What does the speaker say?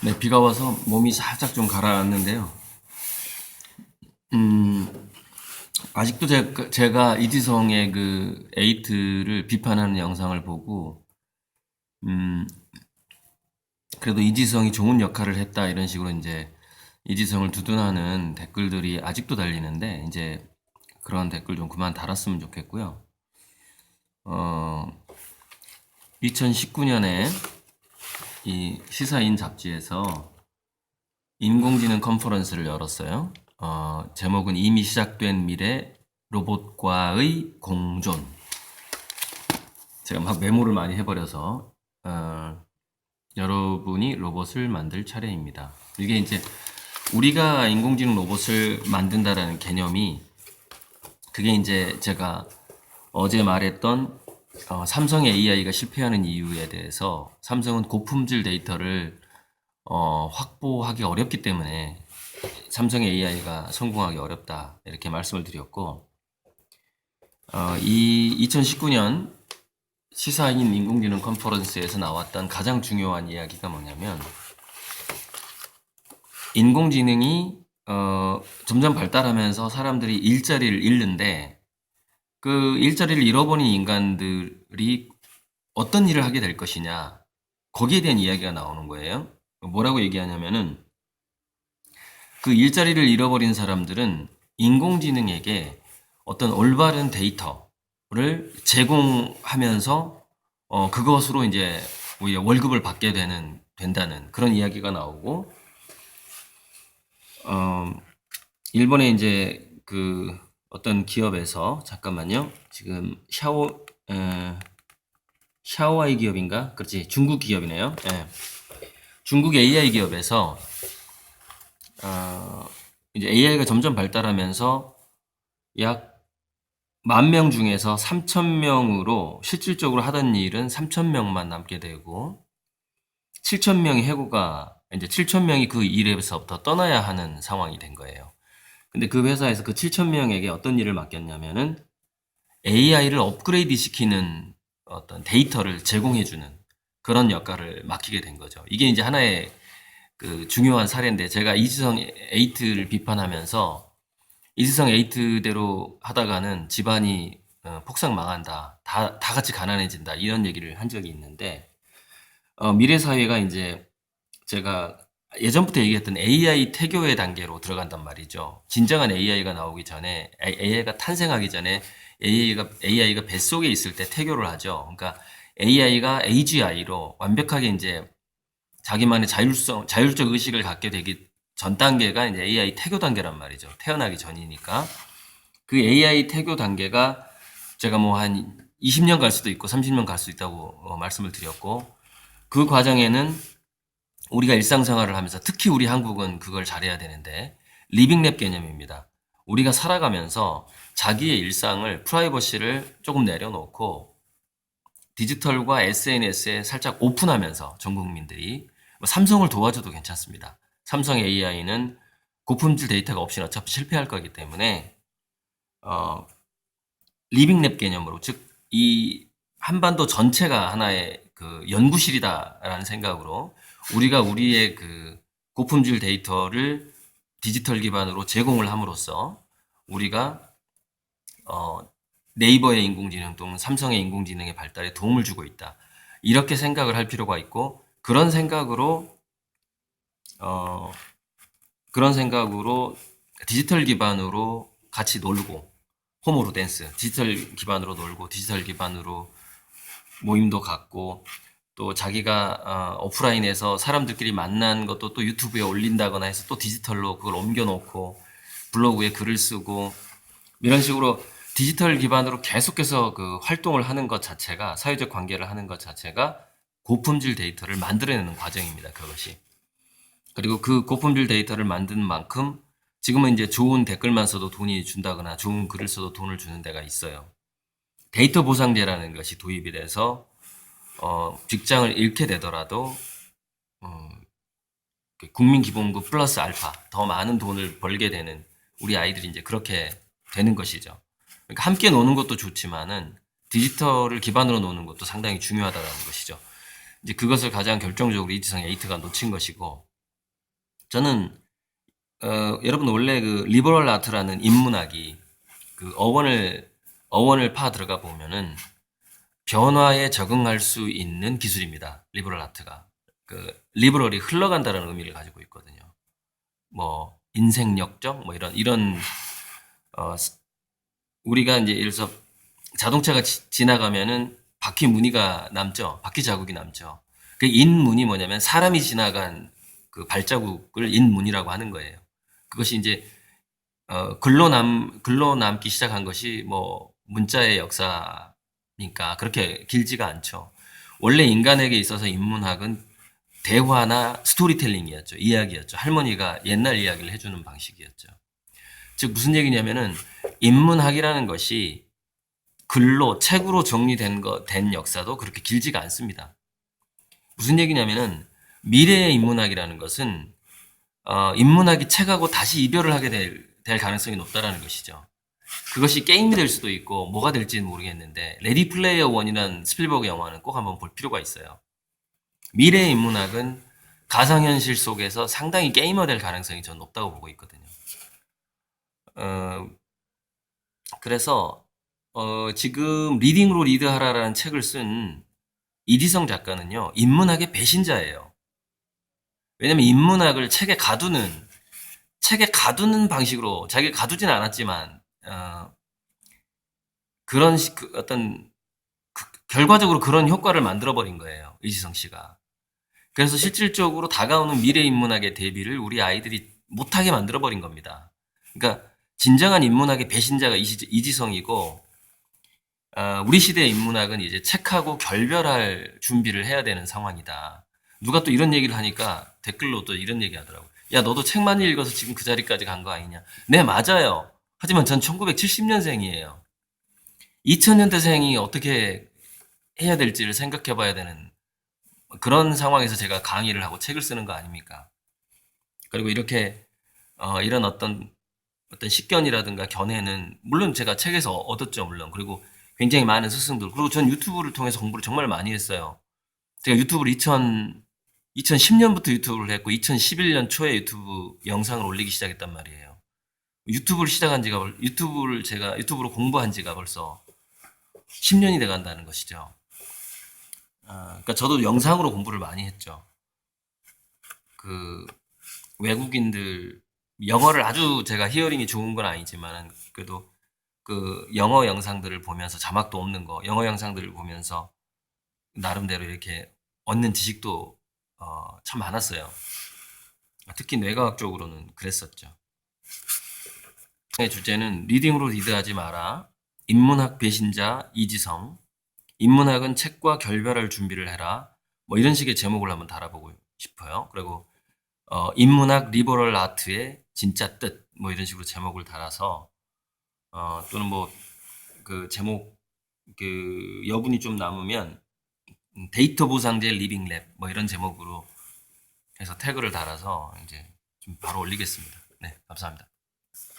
네, 비가 와서 몸이 살짝 좀 가라앉는데요. 음, 아직도 제가 이지성의 그 에이트를 비판하는 영상을 보고, 음, 그래도 이지성이 좋은 역할을 했다 이런 식으로 이제 이지성을 두둔하는 댓글들이 아직도 달리는데, 이제 그런 댓글 좀 그만 달았으면 좋겠고요. 2019년에 이 시사인 잡지에서 인공지능 컨퍼런스를 열었어요. 제목은 이미 시작된 미래 로봇과의 공존. 제가 막 메모를 많이 해버려서 여러분이 로봇을 만들 차례입니다. 이게 이제 우리가 인공지능 로봇을 만든다라는 개념이 그게 이제 제가 어제 말했던 삼성의 AI가 실패하는 이유에 대해서 삼성은 고품질 데이터를 확보하기 어렵기 때문에 삼성의 AI가 성공하기 어렵다 이렇게 말씀을 드렸고 이 2019년 시사인 인공지능 컨퍼런스에서 나왔던 가장 중요한 이야기가 뭐냐면 인공지능이 점점 발달하면서 사람들이 일자리를 잃는데 그 일자리를 잃어버린 인간들이 어떤 일을 하게 될 것이냐 거기에 대한 이야기가 나오는 거예요. 뭐라고 얘기하냐면은 그 일자리를 잃어버린 사람들은 인공지능에게 어떤 올바른 데이터를 제공하면서 그것으로 이제 오히려 월급을 받게 된다는 그런 이야기가 나오고 일본에 이제 그 어떤 기업에서 잠깐만요. 지금 샤오아이 기업인가? 그렇지. 중국 기업이네요. 예. 중국 AI 기업에서 이제 AI가 점점 발달하면서 약 10,000명 중에서 3,000명으로 실질적으로 하던 일은 3,000명만 남게 되고 7,000명의 해고가 이제 7,000명이 그 일에서부터 떠나야 하는 상황이 된 거예요. 근데 그 회사에서 그 7,000명에게 어떤 일을 맡겼냐면은 AI를 업그레이드 시키는 어떤 데이터를 제공해주는 그런 역할을 맡기게 된 거죠. 이게 이제 하나의 그 중요한 사례인데 제가 이지성 에이트를 비판하면서 이지성 에이트대로 하다가는 집안이 폭삭 망한다. 다 같이 가난해진다. 이런 얘기를 한 적이 있는데 미래 사회가 이제 제가 예전부터 얘기했던 AI 태교의 단계로 들어간단 말이죠. 진정한 AI가 나오기 전에, AI가 탄생하기 전에 AI가 뱃속에 있을 때 태교를 하죠. 그러니까 AI가 AGI로 완벽하게 이제 자기만의 자율적 의식을 갖게 되기 전 단계가 이제 AI 태교 단계란 말이죠. 태어나기 전이니까. 그 AI 태교 단계가 제가 뭐 한 20년 갈 수도 있고 30년 갈 수 있다고 말씀을 드렸고, 그 과정에는 우리가 일상생활을 하면서 특히 우리 한국은 그걸 잘해야 되는데 리빙랩 개념입니다. 우리가 살아가면서 자기의 일상을 프라이버시를 조금 내려놓고 디지털과 SNS에 살짝 오픈하면서 전 국민들이 삼성을 도와줘도 괜찮습니다. 삼성 AI는 고품질 데이터가 없이는 어차피 실패할 거기 때문에 리빙랩 개념으로 즉 이 한반도 전체가 하나의 그 연구실이다라는 생각으로 우리가 우리의 그 고품질 데이터를 디지털 기반으로 제공을 함으로써 우리가 네이버의 인공지능 또는 삼성의 인공지능의 발달에 도움을 주고 있다. 이렇게 생각을 할 필요가 있고 어, 그런 생각으로 디지털 기반으로 같이 놀고 홈으로 댄스, 디지털 기반으로 놀고 디지털 기반으로 모임도 갖고 또 자기가 오프라인에서 사람들끼리 만난 것도 또 유튜브에 올린다거나 해서 또 디지털로 그걸 옮겨놓고 블로그에 글을 쓰고 이런 식으로 디지털 기반으로 계속해서 그 활동을 하는 것 자체가 사회적 관계를 하는 것 자체가 고품질 데이터를 만들어내는 과정입니다. 그것이. 그리고 그 고품질 데이터를 만드는 만큼 지금은 이제 좋은 댓글만 써도 돈이 준다거나 좋은 글을 써도 돈을 주는 데가 있어요. 데이터 보상제라는 것이 도입이 돼서 직장을 잃게 되더라도 국민기본급 플러스 알파 더 많은 돈을 벌게 되는 우리 아이들이 이제 그렇게 되는 것이죠. 그러니까 함께 노는 것도 좋지만은 디지털을 기반으로 노는 것도 상당히 중요하다는 것이죠. 이제 그것을 가장 결정적으로 이지성 에이트가 놓친 것이고 저는 여러분 원래 그 리버럴 아트라는 인문학이 그 어원을 파 들어가 보면은 변화에 적응할 수 있는 기술입니다. 리버럴 아트가. 그 리버럴이 흘러간다는 의미를 가지고 있거든요. 뭐 인생 역정 뭐 이런 어, 우리가 이제 예를 들어서 자동차가 지나가면은 바퀴 무늬가 남죠. 바퀴 자국이 남죠. 그 인문이 뭐냐면 사람이 지나간 그 발자국을 인문이라고 하는 거예요. 그것이 이제 글로 남기 시작한 것이 뭐 문자의 역사니까 그렇게 길지가 않죠. 원래 인간에게 있어서 인문학은 대화나 스토리텔링이었죠. 이야기였죠. 할머니가 옛날 이야기를 해주는 방식이었죠. 즉 무슨 얘기냐면은 인문학이라는 것이 글로 책으로 된 역사도 그렇게 길지가 않습니다. 무슨 얘기냐면은 미래의 인문학이라는 것은 인문학이 책하고 다시 이별을 하게 될 가능성이 높다라는 것이죠. 그것이 게임이 될 수도 있고 뭐가 될지는 모르겠는데 레디 플레이어 원이라는 스필버그 영화는 꼭 한번 볼 필요가 있어요. 미래의 인문학은 가상현실 속에서 상당히 게이머 될 가능성이 전 높다고 보고 있거든요. 어, 그래서 지금 리딩으로 리드하라라는 책을 쓴 이디성 작가는요, 인문학의 배신자예요. 왜냐면 인문학을 책에 가두는 방식으로, 자기가 가두진 않았지만, 어떤, 결과적으로 그런 효과를 만들어버린 거예요. 이지성 씨가. 그래서 실질적으로 다가오는 미래 인문학의 대비를 우리 아이들이 못하게 만들어버린 겁니다. 그러니까, 진정한 인문학의 배신자가 이지성이고, 우리 시대의 인문학은 이제 책하고 결별할 준비를 해야 되는 상황이다. 누가 또 이런 얘기를 하니까 댓글로 또 이런 얘기 하더라고. 야, 너도 책만 읽어서 지금 그 자리까지 간 거 아니냐? 네, 맞아요. 하지만 전 1970년생이에요. 2000년대생이 어떻게 해야 될지를 생각해 봐야 되는 그런 상황에서 제가 강의를 하고 책을 쓰는 거 아닙니까? 그리고 이렇게, 이런 어떤 식견이라든가 견해는, 물론 제가 책에서 얻었죠, 물론. 그리고 굉장히 많은 스승들. 그리고 전 유튜브를 통해서 공부를 정말 많이 했어요. 제가 유튜브를 2010년부터 유튜브를 했고, 2011년 초에 유튜브 영상을 올리기 시작했단 말이에요. 제가 유튜브로 공부한 지가 벌써 10년이 돼 간다는 것이죠. 그러니까 저도 영상으로 공부를 많이 했죠. 그, 외국인들, 영어를 아주 제가 히어링이 좋은 건 아니지만, 그래도 그 영어 영상들을 보면서 자막도 없는 거, 영어 영상들을 보면서 나름대로 이렇게 얻는 지식도 참 많았어요. 특히 뇌과학 쪽으로는 그랬었죠. 주제는 리딩으로 리드하지 마라. 인문학 배신자 이지성. 인문학은 책과 결별할 준비를 해라. 뭐 이런 식의 제목을 한번 달아보고 싶어요. 그리고 인문학 리버럴 아트의 진짜 뜻. 뭐 이런 식으로 제목을 달아서 또는 뭐 그 제목 그 여분이 좀 남으면 데이터 보상제 리빙 랩 뭐 이런 제목으로 해서 태그를 달아서 이제 좀 바로 올리겠습니다. 네, 감사합니다.